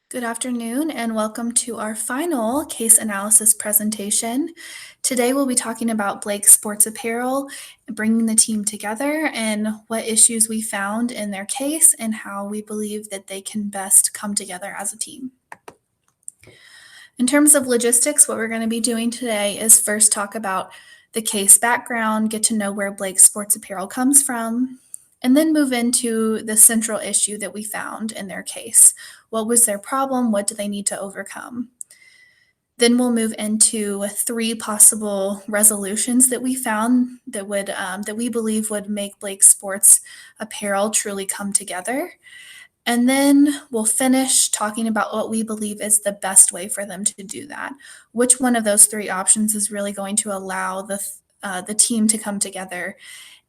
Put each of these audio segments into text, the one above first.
Good afternoon, and welcome to our final case analysis presentation. Today, we'll be talking about Blake Sports Apparel, bringing the team together, and what issues we found in their case, and how we believe that they can best come together as a team. In terms of logistics, what we're going to be doing today is first talk about the case background, get to know where Blake Sports Apparel comes from, and then move into the central issue that we found in their case. What was their problem? What do they need to overcome? Then we'll move into three possible resolutions that we found that we believe would make Blake Sports Apparel truly come together. And then we'll finish talking about what we believe is the best way for them to do that. Which one of those three options is really going to allow the team to come together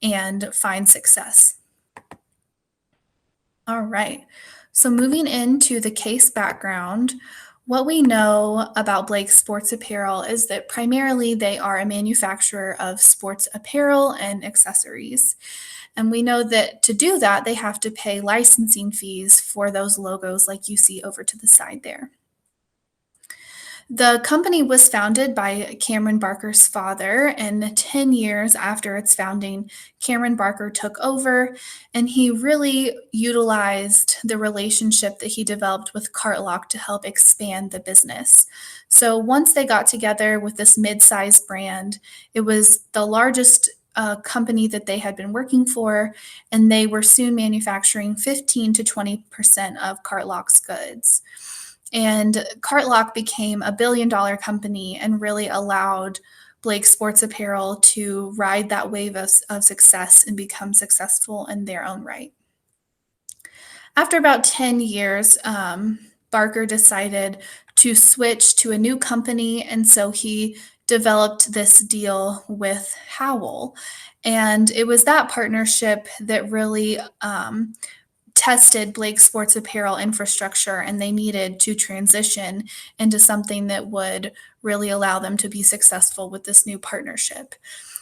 and find success? All right. So moving into the case background, what we know about Blake Sports Apparel is that primarily they are a manufacturer of sports apparel and accessories. And we know that to do that, they have to pay licensing fees for those logos like you see over to the side there. The company was founded by Cameron Barker's father, and 10 years after its founding, Cameron Barker took over, and he really utilized the relationship that he developed with Cartlock to help expand the business. So once they got together with this mid-sized brand, it was the largest company that they had been working for, and they were soon manufacturing 15 to 20% of Cartlock's goods. And Cartlock became a billion-dollar company and really allowed Blake Sports Apparel to ride that wave of success and become successful in their own right. After about 10 years, Barker decided to switch to a new company, and so he developed this deal with Howell. And it was that partnership that really tested Blake Sports Apparel infrastructure, and they needed to transition into something that would really allow them to be successful with this new partnership.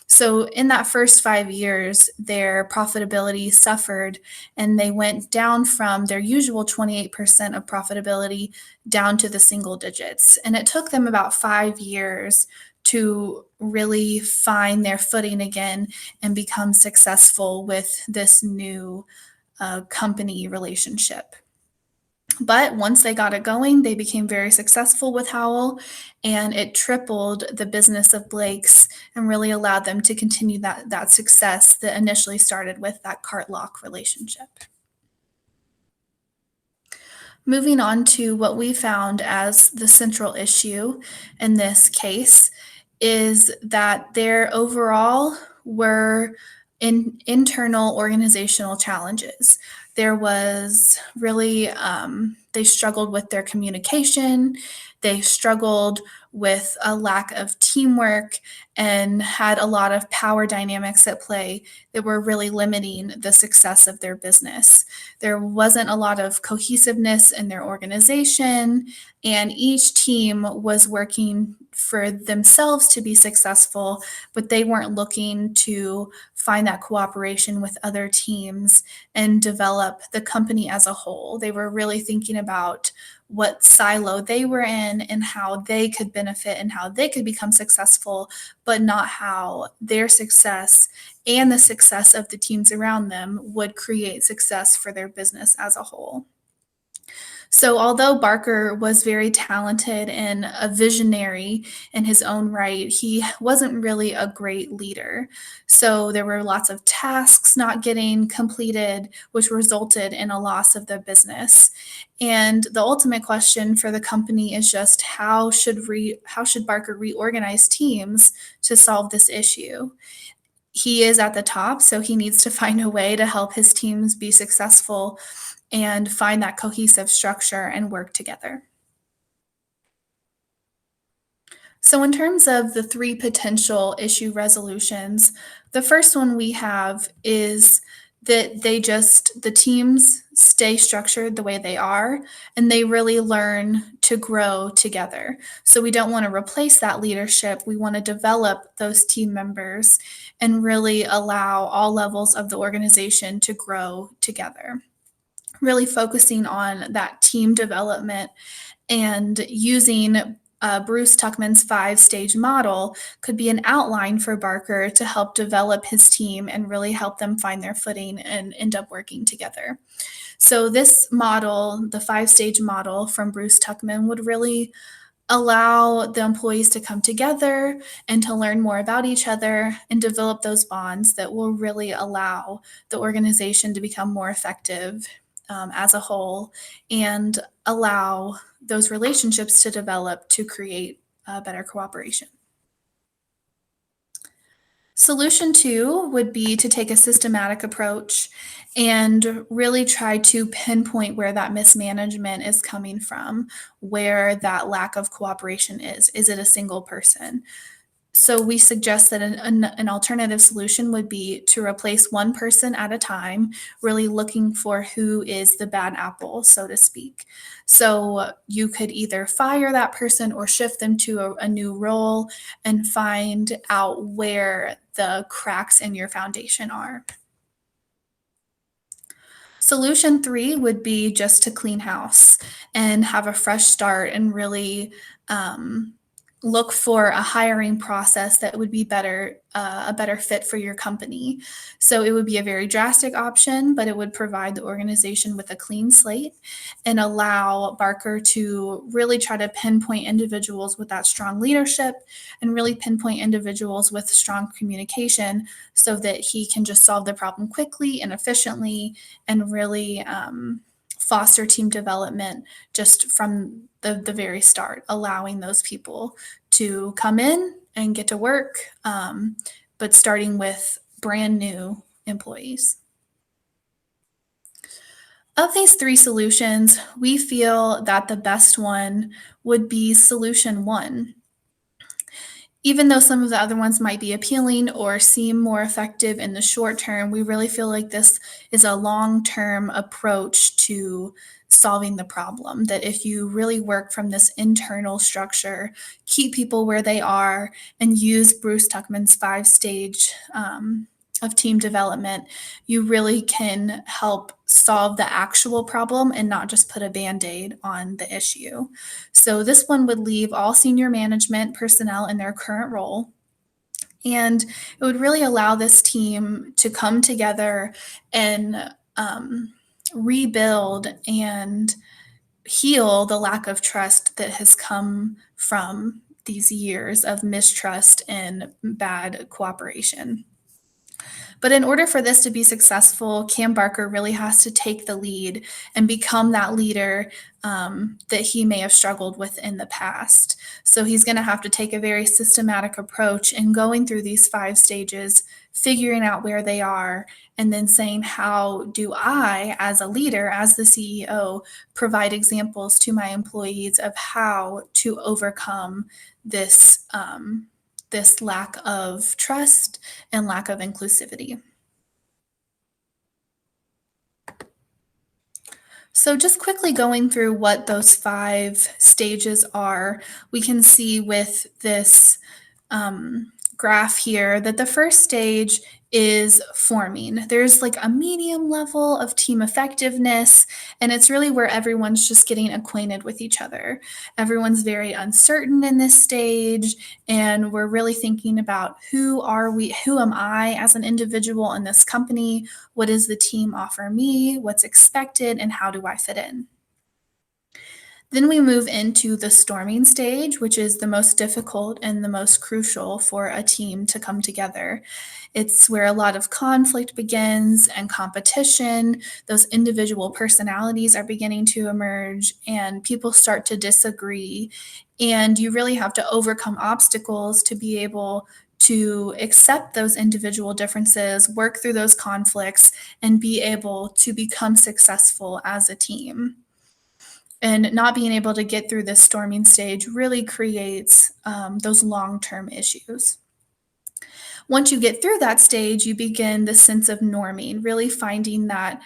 So, in that first 5 years, their profitability suffered, and they went down from their usual 28% of profitability down to the single digits. And it took them about 5 years to really find their footing again and become successful with this new company relationship. But once they got it going, they became very successful with Howell, and it tripled the business of Blake's and really allowed them to continue that success that initially started with that Cartlock relationship. Moving on to what we found as the central issue in this case is that there overall were internal organizational challenges. There was really, they struggled with their communication, they struggled with a lack of teamwork, and had a lot of power dynamics at play that were really limiting the success of their business. There wasn't a lot of cohesiveness in their organization, and each team was working for themselves to be successful, but they weren't looking to find that cooperation with other teams and develop the company as a whole. They were really thinking about what silo they were in and how they could benefit and how they could become successful, but not how their success and the success of the teams around them would create success for their business as a whole. So, although Barker was very talented and a visionary in his own right, he wasn't really a great leader. So, there were lots of tasks not getting completed, which resulted in a loss of the business. And the ultimate question for the company is just how should Barker reorganize teams to solve this issue? He is at the top, so he needs to find a way to help his teams be successful and find that cohesive structure and work together. So, in terms of the three potential issue resolutions, the first one we have is that the teams stay structured the way they are and they really learn to grow together. So, we don't want to replace that leadership. We want to develop those team members and really allow all levels of the organization to grow together. really focusing on that team development and using Bruce Tuckman's 5 stage model could be an outline for Barker to help develop his team and really help them find their footing and end up working together. So, this model, the 5 stage model from Bruce Tuckman, would really allow the employees to come together and to learn more about each other and develop those bonds that will really allow the organization to become more effective as a whole and allow those relationships to develop to create better cooperation. Solution two would be to take a systematic approach and really try to pinpoint where that mismanagement is coming from, where that lack of cooperation is. Is it a single person? So we suggest that an alternative solution would be to replace one person at a time, really looking for who is the bad apple, so to speak. So you could either fire that person or shift them to a new role and find out where the cracks in your foundation are. Solution three would be just to clean house and have a fresh start and really um, look for a hiring process that would be better, a better fit for your company. So it would be a very drastic option, but it would provide the organization with a clean slate and allow Barker to really try to pinpoint individuals with that strong leadership and really pinpoint individuals with strong communication so that he can just solve the problem quickly and efficiently and really foster team development just from the very start, allowing those people to come in and get to work, but starting with brand new employees. Of these three solutions, we feel that the best one would be solution one. Even though some of the other ones might be appealing or seem more effective in the short term, we really feel like this is a long term approach to solving the problem. That if you really work from this internal structure, keep people where they are, and use Bruce Tuckman's 5 stage of team development, you really can help solve the actual problem and not just put a band aid on the issue. So, this one would leave all senior management personnel in their current role. And it would really allow this team to come together and rebuild and heal the lack of trust that has come from these years of mistrust and bad cooperation. But in order for this to be successful, Cam Barker really has to take the lead and become that leader that he may have struggled with in the past. So he's going to have to take a very systematic approach in going through these 5 stages, figuring out where they are, and then saying, how do I, as a leader, as the CEO, provide examples to my employees of how to overcome this this lack of trust and lack of inclusivity. So, just quickly going through what those 5 stages are, we can see with this graph here that the first stage is forming. There's like a medium level of team effectiveness, and it's really where everyone's just getting acquainted with each other. Everyone's very uncertain in this stage, and we're really thinking about who are we, who am I as an individual in this company, what does the team offer me, what's expected, and how do I fit in. Then we move into the storming stage, which is the most difficult and the most crucial for a team to come together. It's where a lot of conflict begins and competition. Those individual personalities are beginning to emerge, and people start to disagree. And you really have to overcome obstacles to be able to accept those individual differences, work through those conflicts, and be able to become successful as a team. And not being able to get through this storming stage really creates those long term issues. Once you get through that stage, you begin the sense of norming, really finding that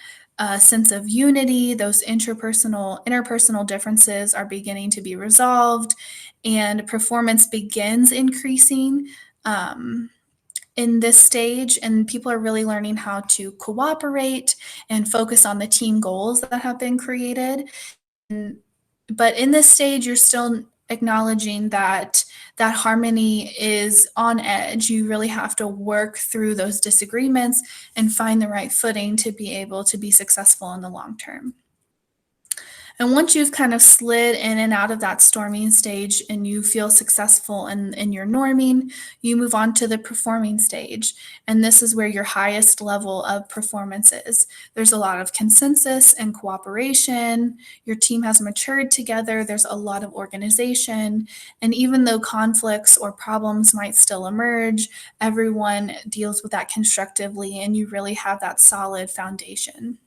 sense of unity. Those interpersonal differences are beginning to be resolved, and performance begins increasing. Um, in this stage, and people are really learning how to cooperate and focus on the team goals that have been created. And, but in this stage, you're still acknowledging that that harmony is on edge. You really have to work through those disagreements and find the right footing to be able to be successful in the long term. And once you've kind of slid in and out of that storming stage and you feel successful in your norming, you move on to the performing stage. And this is where your highest level of performance is. There's a lot of consensus and cooperation. Your team has matured together. There's a lot of organization. And even though conflicts or problems might still emerge, everyone deals with that constructively, and you really have that solid foundation.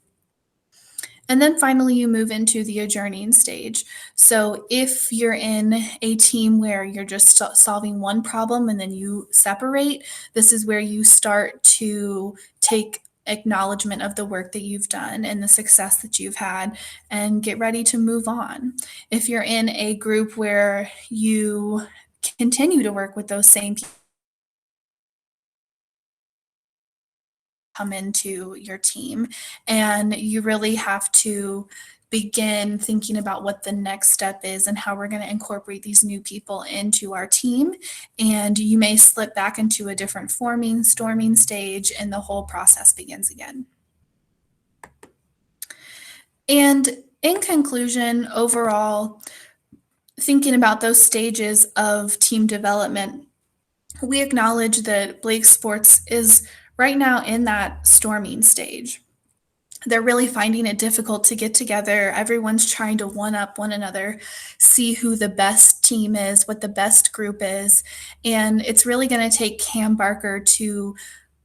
And then finally, you move into the adjourning stage. So if you're in a team where you're just solving one problem and then you separate, this is where you start to take acknowledgement of the work that you've done and the success that you've had and get ready to move on. If you're in a group where you continue to work with those same people, come into your team, and you really have to begin thinking about what the next step is and how we're going to incorporate these new people into our team. And you may slip back into a different forming, storming stage, and the whole process begins again. And in conclusion, overall, thinking about those stages of team development, we acknowledge that Blake Sports is right now in that storming stage. They're really finding it difficult to get together. Everyone's trying to one up one another, see who the best team is, what the best group is. And it's really going to take Cam Barker to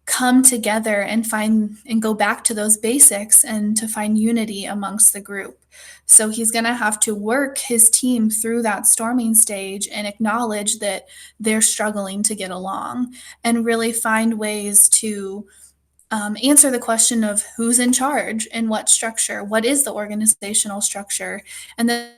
come together and find and go back to those basics and to find unity amongst the group. So he's going to have to work his team through that storming stage and acknowledge that they're struggling to get along and really find ways to answer the question of who's in charge and what structure, what is the organizational structure, and then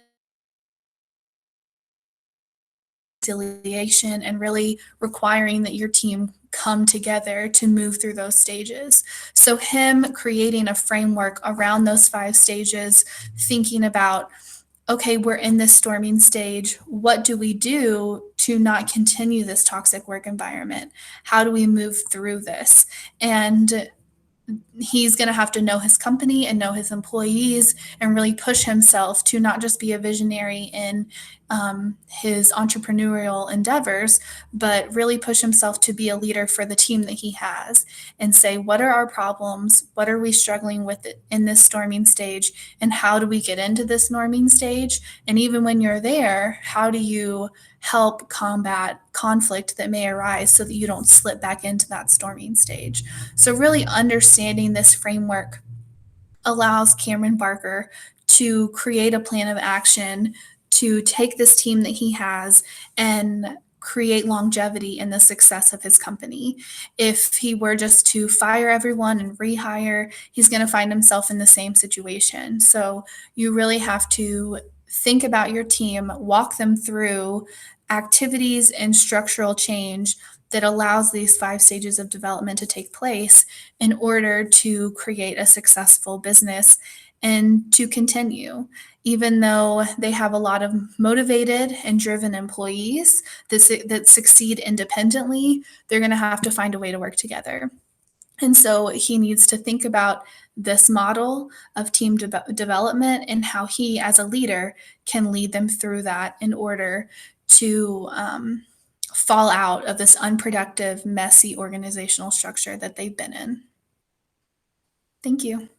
reconciliation and really requiring that your team come together to move through those stages. So him creating a framework around those 5 stages, thinking about, okay, we're in this storming stage. What do we do to not continue this toxic work environment? How do we move through this? And he's going to have to know his company and know his employees and really push himself to not just be a visionary in his entrepreneurial endeavors, but really push himself to be a leader for the team that he has and say, what are our problems? What are we struggling with in this storming stage? And how do we get into this norming stage? And even when you're there, how do you help combat conflict that may arise so that you don't slip back into that storming stage? So, really understanding this framework allows Cameron Barker to create a plan of action to take this team that he has and create longevity in the success of his company. If he were just to fire everyone and rehire, he's going to find himself in the same situation. So you really have to think about your team, walk them through activities and structural change that allows these 5 stages of development to take place in order to create a successful business and to continue. Even though they have a lot of motivated and driven employees that succeed independently, they're going to have to find a way to work together. And so he needs to think about this model of team development and how he, as a leader, can lead them through that in order to fall out of this unproductive, messy organizational structure that they've been in. Thank you.